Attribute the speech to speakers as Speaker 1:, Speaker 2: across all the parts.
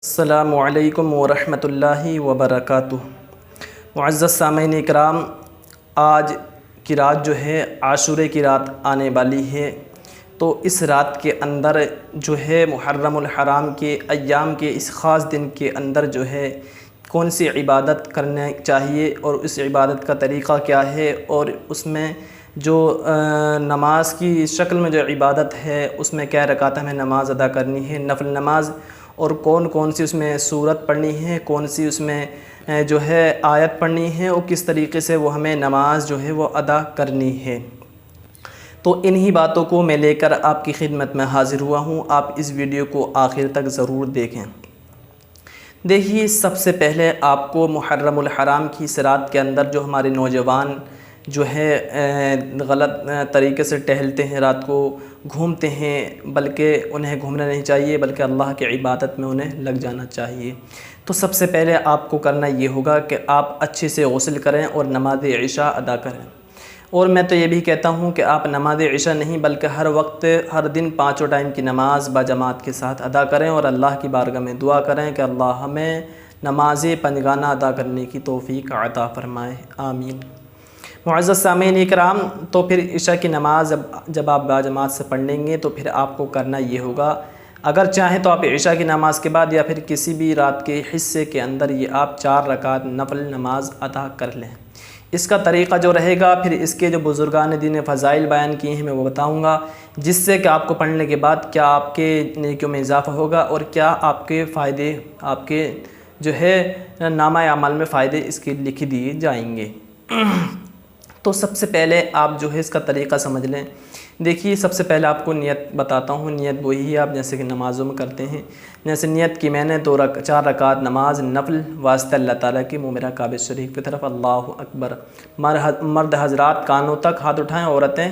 Speaker 1: السلام علیکم ورحمۃ اللہ وبرکاتہ۔ معزز سامعین اکرام، آج کی رات جو ہے عاشورے کی رات آنے والی ہے، تو اس رات کے اندر جو ہے محرم الحرام کے ایام کے اس خاص دن کے اندر جو ہے کون سی عبادت کرنا چاہیے اور اس عبادت کا طریقہ کیا ہے، اور اس میں جو نماز کی شکل میں جو عبادت ہے اس میں کیا رکعت ہمیں نماز ادا کرنی ہے، نفل نماز، اور کون کون سی اس میں سورت پڑھنی ہے، کون سی اس میں جو ہے آیت پڑھنی ہے، اور کس طریقے سے وہ ہمیں نماز جو ہے وہ ادا کرنی ہے۔ تو انہی باتوں کو میں لے کر آپ کی خدمت میں حاضر ہوا ہوں، آپ اس ویڈیو کو آخر تک ضرور دیکھیں۔ دیکھیے، سب سے پہلے آپ کو محرم الحرام کی اس رات کے اندر جو ہمارے نوجوان جو ہے غلط طریقے سے ٹہلتے ہیں، رات کو گھومتے ہیں، بلکہ انہیں گھومنا نہیں چاہیے، بلکہ اللہ کی عبادت میں انہیں لگ جانا چاہیے۔ تو سب سے پہلے آپ کو کرنا یہ ہوگا کہ آپ اچھے سے غسل کریں اور نماز عشاء ادا کریں۔ اور میں تو یہ بھی کہتا ہوں کہ آپ نماز عشاء نہیں بلکہ ہر وقت ہر دن 5 ٹائم کی نماز باجماعت کے ساتھ ادا کریں، اور اللہ کی بارگاہ میں دعا کریں کہ اللہ ہمیں نماز پنجگانہ ادا کرنے کی توفیق عطا فرمائے، آمین۔ معزز سامعین اکرام، تو پھر عشاء کی نماز جب آپ باجماعت سے پڑھ لیں گے تو پھر آپ کو کرنا یہ ہوگا، اگر چاہیں تو آپ عشاء کی نماز کے بعد یا پھر کسی بھی رات کے حصے کے اندر یہ آپ 4 رکعت نفل نماز ادا کر لیں۔ اس کا طریقہ جو رہے گا، پھر اس کے جو بزرگان دین فضائل بیان کیے ہیں میں وہ بتاؤں گا، جس سے کہ آپ کو پڑھنے کے بعد کیا آپ کے نیکیوں میں اضافہ ہوگا اور کیا آپ کے فائدے، آپ کے جو ہے نامہ اعمال میں فائدے اس کے لکھ دیے جائیں گے۔ تو سب سے پہلے آپ جو ہے اس کا طریقہ سمجھ لیں۔ دیکھیے، سب سے پہلے آپ کو نیت بتاتا ہوں۔ نیت وہی ہے آپ جیسے کہ نمازوں میں کرتے ہیں، جیسے نیت کی میں نے 4 رکعت نماز نفل واسطہ اللہ تعالیٰ کے میرا کعبہ شریف کی طرف، اللہ اکبر۔ مرد حضرات کانوں تک ہاتھ اٹھائیں، عورتیں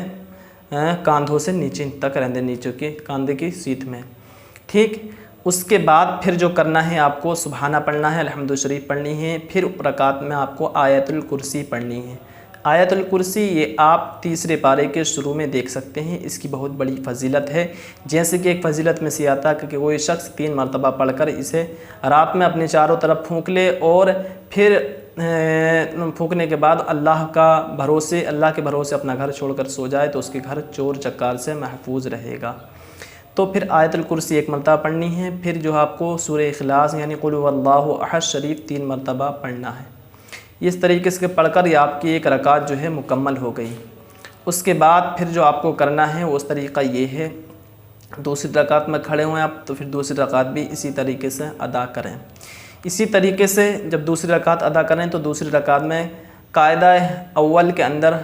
Speaker 1: کاندھوں سے نیچے تک رہنے، نیچے کے کاندھے کی سیٹ میں، ٹھیک۔ اس کے بعد پھر جو کرنا ہے آپ کو سبحانہ پڑھنا ہے، الحمد شریف پڑھنی ہے، پھر رکعت میں آپ کو آیت الکرسی پڑھنی ہے۔ آیت الکرسی یہ آپ تیسرے پارے کے شروع میں دیکھ سکتے ہیں، اس کی بہت بڑی فضیلت ہے۔ جیسے کہ ایک فضیلت میں سے آتا ہے کہ کوئی شخص 3 مرتبہ پڑھ کر اسے رات میں اپنے چاروں طرف پھونک لے، اور پھر پھونکنے کے بعد اللہ کے بھروسے اپنا گھر چھوڑ کر سو جائے تو اس کے گھر چور چکار سے محفوظ رہے گا۔ تو پھر آیت الکرسی 1 مرتبہ پڑھنی ہے، پھر جو آپ کو سورہ اخلاص یعنی قل هو اللہ احد شریف 3 مرتبہ پڑھنا ہے۔ اس طریقے سے پڑھ کر یہ آپ کی 1 رکعت جو ہے مکمل ہو گئی۔ اس کے بعد پھر جو آپ کو کرنا ہے اس طریقہ یہ ہے، دوسری رکعت میں کھڑے ہوئے آپ تو پھر دوسری رکعت بھی اسی طریقے سے ادا کریں۔ اسی طریقے سے جب دوسری رکعت ادا کریں تو دوسری رکعت میں قاعدہ اول کے اندر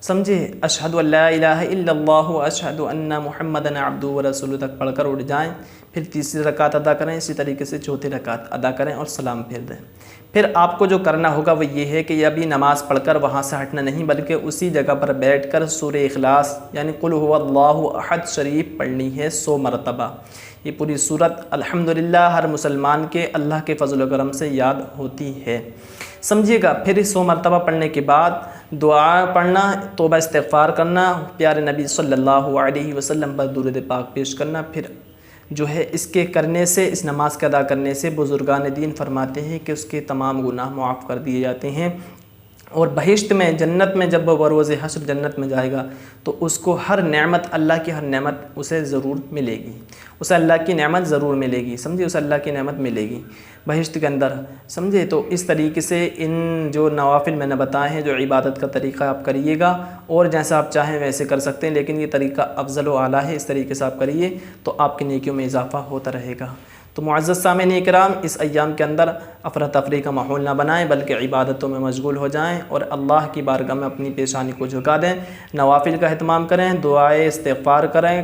Speaker 1: سمجھے اشہد ان لا الہ الا اللہ اشہد ان محمدًا عبدہ ورسولہ تک پڑھ کر اٹھ جائیں، پھر تیسری رکعت ادا کریں، اسی طریقے سے چوتھی رکعت ادا کریں اور سلام پھیر دیں۔ پھر آپ کو جو کرنا ہوگا وہ یہ ہے کہ ابھی نماز پڑھ کر وہاں سے ہٹنا نہیں، بلکہ اسی جگہ پر بیٹھ کر سورہ اخلاص یعنی قل هو اللہ احد شریف پڑھنی ہے 100 مرتبہ۔ یہ پوری سورت الحمدللہ ہر مسلمان کے اللہ کے فضل و کرم سے یاد ہوتی ہے، سمجھیے گا۔ پھر 100 مرتبہ پڑھنے کے بعد دعا پڑھنا، توبہ استغفار کرنا، پیارے نبی صلی اللہ علیہ وسلم پر درود پاک پیش کرنا۔ پھر جو ہے اس کے کرنے سے، اس نماز کے ادا کرنے سے بزرگان دین فرماتے ہیں کہ اس کے تمام گناہ معاف کر دیے جاتے ہیں، اور بہشت میں، جنت میں جب وہ بروز حشر جنت میں جائے گا تو اس کو ہر نعمت، اللہ کی ہر نعمت اسے ضرور ملے گی، اسے اللہ کی نعمت ضرور ملے گی، سمجھے، اسے اللہ کی نعمت ملے گی بہشت کے اندر، سمجھے۔ تو اس طریقے سے ان جو نوافل میں نے بتائے ہیں، جو عبادت کا طریقہ آپ کریے گا، اور جیسا آپ چاہیں ویسے کر سکتے ہیں، لیکن یہ طریقہ افضل و اعلیٰ ہے، اس طریقے سے آپ کریے تو آپ کی نیکیوں میں اضافہ ہوتا رہے گا۔ تو معزز سامعین اکرام، اس ایام کے اندر افراتفری کا ماحول نہ بنائیں بلکہ عبادتوں میں مشغول ہو جائیں، اور اللہ کی بارگاہ میں اپنی پیشانی کو جھکا دیں، نوافل کا اہتمام کریں، دعائے استغفار کریں،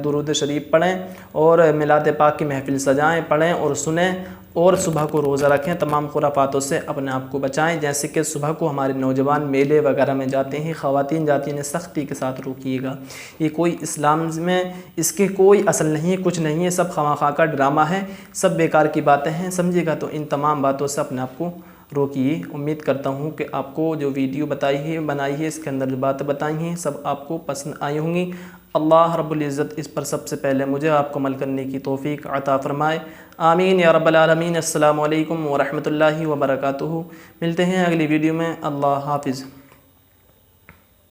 Speaker 1: درود شریف پڑھیں، اور میلاد پاک کی محفل سجائیں، پڑھیں اور سنیں، اور صبح کو روزہ رکھیں، تمام خرافاتوں سے اپنے آپ کو بچائیں۔ جیسے کہ صبح کو ہمارے نوجوان میلے وغیرہ میں جاتے ہیں، خواتین جاتی ہیں، سختی کے ساتھ روکیے گا، یہ کوئی اسلام میں اس کے کوئی اصل نہیں ہے، کچھ نہیں ہے، سب خواہ کا ڈرامہ ہے، سب بیکار کی باتیں ہیں، سمجھے گا۔ تو ان تمام باتوں سے اپنے آپ کو روکیے۔ امید کرتا ہوں کہ آپ کو جو ویڈیو بنائی ہے، اس کے اندر جو باتیں بتائی ہیں سب آپ کو پسند آئی ہوں گی۔ اللہ رب العزت اس پر سب سے پہلے مجھے آپ کو عمل کرنے کی توفیق عطا فرمائے۔ آمین یا رب العالمین۔ السلام علیکم ورحمۃ اللہ وبرکاتہ۔ ملتے ہیں اگلی ویڈیو میں۔ اللہ حافظ۔